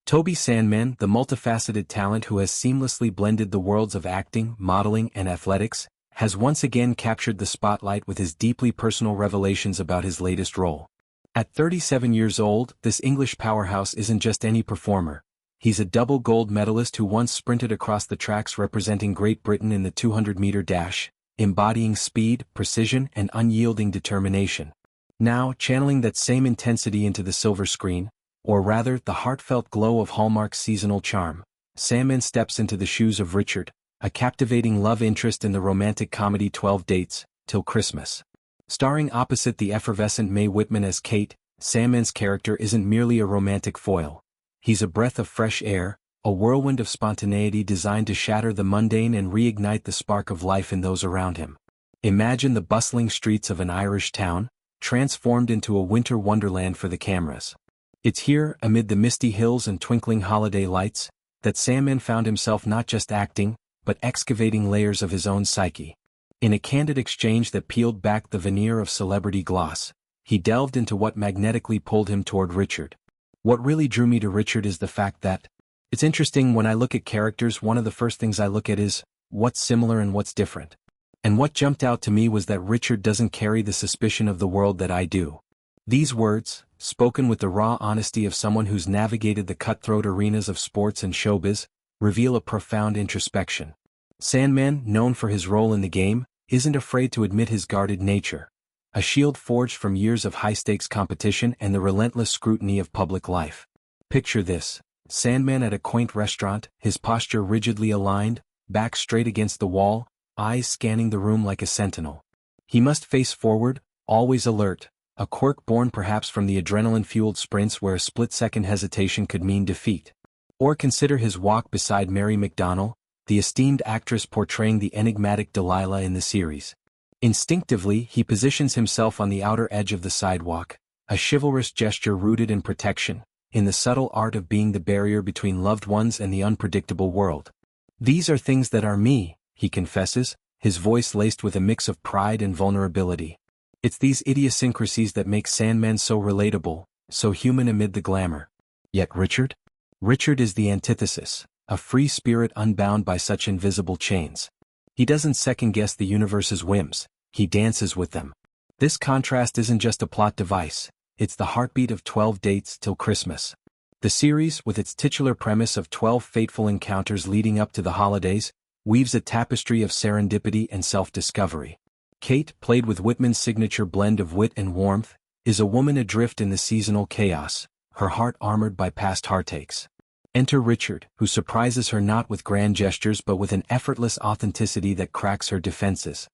Toby Sandeman, the multifaceted talent who has seamlessly blended the worlds of acting, modeling, and athletics, has once again captured the spotlight with his deeply personal revelations about his latest role. At 37 years old, this English powerhouse isn't just any performer. He's a double gold medalist who once sprinted across the tracks representing Great Britain in the 200-meter dash, embodying speed, precision, and unyielding determination. Now, channeling that same intensity into the silver screen, or rather the heartfelt glow of Hallmark's seasonal charm, Sandeman steps into the shoes of Richard, a captivating love interest in the romantic comedy 12 Dates, Till Christmas. Starring opposite the effervescent Mae Whitman as Kate, Sandeman's character isn't merely a romantic foil. He's a breath of fresh air, a whirlwind of spontaneity designed to shatter the mundane and reignite the spark of life in those around him. Imagine the bustling streets of an Irish town, transformed into a winter wonderland for the cameras. It's here, amid the misty hills and twinkling holiday lights, that Sandeman found himself not just acting, but excavating layers of his own psyche. In a candid exchange that peeled back the veneer of celebrity gloss, he delved into what magnetically pulled him toward Richard. What really drew me to Richard is the fact that, it's interesting, when I look at characters, one of the first things I look at is, what's similar and what's different. And what jumped out to me was that Richard doesn't carry the suspicion of the world that I do. These words, spoken with the raw honesty of someone who's navigated the cutthroat arenas of sports and showbiz, reveal a profound introspection. Sandeman, known for his role in the game, isn't afraid to admit his guarded nature. A shield forged from years of high-stakes competition and the relentless scrutiny of public life. Picture this: Sandeman at a quaint restaurant, his posture rigidly aligned, back straight against the wall, eyes scanning the room like a sentinel. He must face forward, always alert, a quirk born perhaps from the adrenaline-fueled sprints where a split-second hesitation could mean defeat. Or consider his walk beside Mary McDonnell, the esteemed actress portraying the enigmatic Delilah in the series. Instinctively, he positions himself on the outer edge of the sidewalk, a chivalrous gesture rooted in protection, in the subtle art of being the barrier between loved ones and the unpredictable world. "These are things that are me," he confesses, his voice laced with a mix of pride and vulnerability. It's these idiosyncrasies that make Sandeman so relatable, so human amid the glamour. Yet Richard? Richard is the antithesis, a free spirit unbound by such invisible chains. He doesn't second-guess the universe's whims, he dances with them. This contrast isn't just a plot device, it's the heartbeat of 12 Dates Till Christmas. The series, with its titular premise of 12 fateful encounters leading up to the holidays, weaves a tapestry of serendipity and self-discovery. Kate, played with Whitman's signature blend of wit and warmth, is a woman adrift in the seasonal chaos, her heart armored by past heartaches. Enter Richard, who surprises her not with grand gestures but with an effortless authenticity that cracks her defenses.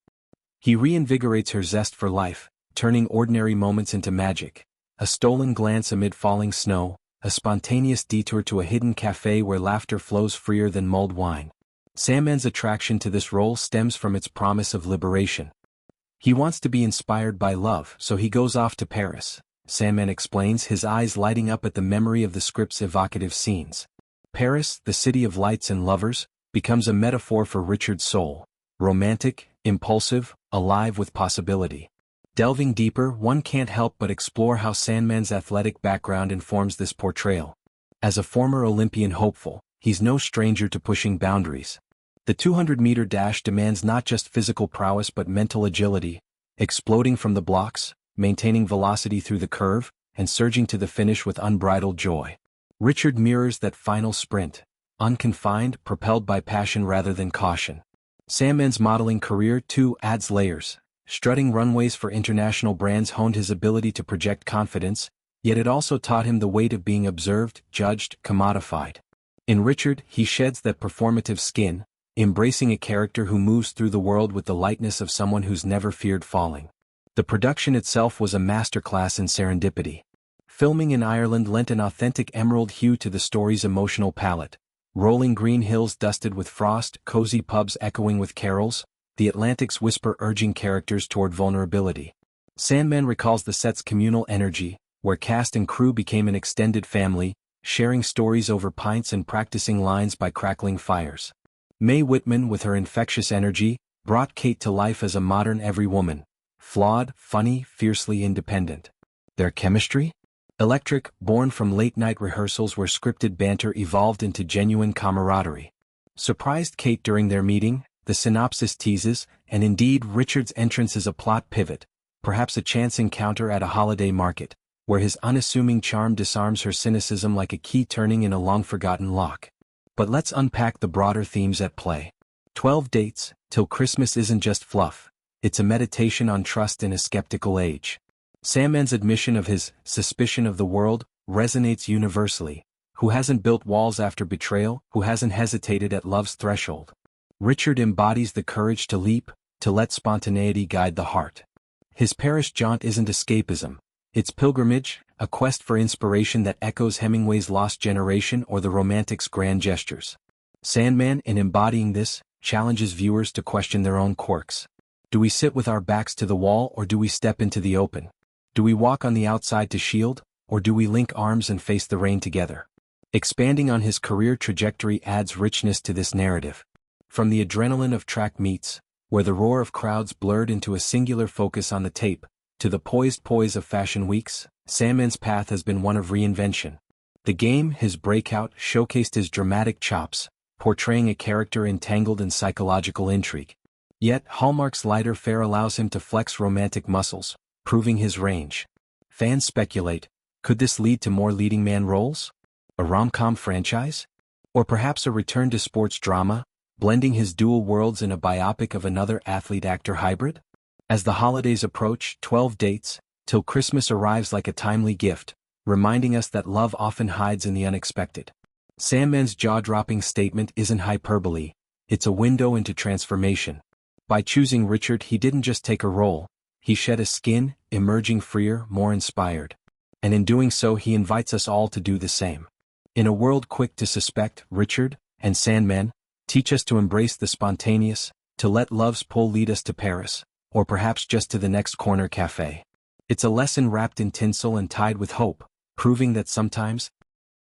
He reinvigorates her zest for life, turning ordinary moments into magic. A stolen glance amid falling snow, a spontaneous detour to a hidden cafe where laughter flows freer than mulled wine. Sandeman's attraction to this role stems from its promise of liberation. He wants to be inspired by love, so he goes off to Paris, Sandeman explains, his eyes lighting up at the memory of the script's evocative scenes. Paris, the city of lights and lovers, becomes a metaphor for Richard's soul, romantic, impulsive, alive with possibility. Delving deeper, one can't help but explore how Sandeman's athletic background informs this portrayal. As a former Olympian hopeful, he's no stranger to pushing boundaries. The 200-meter dash demands not just physical prowess but mental agility, exploding from the blocks, maintaining velocity through the curve, and surging to the finish with unbridled joy. Richard mirrors that final sprint, unconfined, propelled by passion rather than caution. Sandeman's modeling career, too, adds layers. Strutting runways for international brands honed his ability to project confidence, yet it also taught him the weight of being observed, judged, commodified. In Richard, he sheds that performative skin, embracing a character who moves through the world with the lightness of someone who's never feared falling. The production itself was a masterclass in serendipity. Filming in Ireland lent an authentic emerald hue to the story's emotional palette. Rolling green hills dusted with frost, cozy pubs echoing with carols, the Atlantic's whisper urging characters toward vulnerability. Sandeman recalls the set's communal energy, where cast and crew became an extended family, sharing stories over pints and practicing lines by crackling fires. Mae Whitman, with her infectious energy, brought Kate to life as a modern every woman, flawed, funny, fiercely independent. Their chemistry? Electric, born from late-night rehearsals where scripted banter evolved into genuine camaraderie. Surprised Kate during their meeting, the synopsis teases, and indeed Richard's entrance is a plot pivot, perhaps a chance encounter at a holiday market, where his unassuming charm disarms her cynicism like a key turning in a long-forgotten lock. But let's unpack the broader themes at play. 12 Dates Till Christmas isn't just fluff, it's a meditation on trust in a skeptical age. Sandeman's admission of his suspicion of the world resonates universally. Who hasn't built walls after betrayal? Who hasn't hesitated at love's threshold? Richard embodies the courage to leap, to let spontaneity guide the heart. His Paris jaunt isn't escapism. It's pilgrimage, a quest for inspiration that echoes Hemingway's Lost Generation or the Romantic's grand gestures. Sandeman, in embodying this, challenges viewers to question their own quirks. Do we sit with our backs to the wall or do we step into the open? Do we walk on the outside to shield, or do we link arms and face the rain together? Expanding on his career trajectory adds richness to this narrative. From the adrenaline of track meets, where the roar of crowds blurred into a singular focus on the tape, to the poised poise of fashion weeks, Sandeman's path has been one of reinvention. The Game, his breakout, showcased his dramatic chops, portraying a character entangled in psychological intrigue. Yet, Hallmark's lighter fare allows him to flex romantic muscles, proving his range. Fans speculate, could this lead to more leading man roles? A rom-com franchise? Or perhaps a return to sports drama, blending his dual worlds in a biopic of another athlete-actor hybrid? As the holidays approach, 12 Dates Till Christmas arrives like a timely gift, reminding us that love often hides in the unexpected. Sandeman's jaw-dropping statement isn't hyperbole, it's a window into transformation. By choosing Richard, he didn't just take a role, he shed a skin, emerging freer, more inspired. And in doing so he invites us all to do the same. In a world quick to suspect, Richard and Sandeman teach us to embrace the spontaneous, to let love's pull lead us to Paris, or perhaps just to the next corner cafe. It's a lesson wrapped in tinsel and tied with hope, proving that sometimes,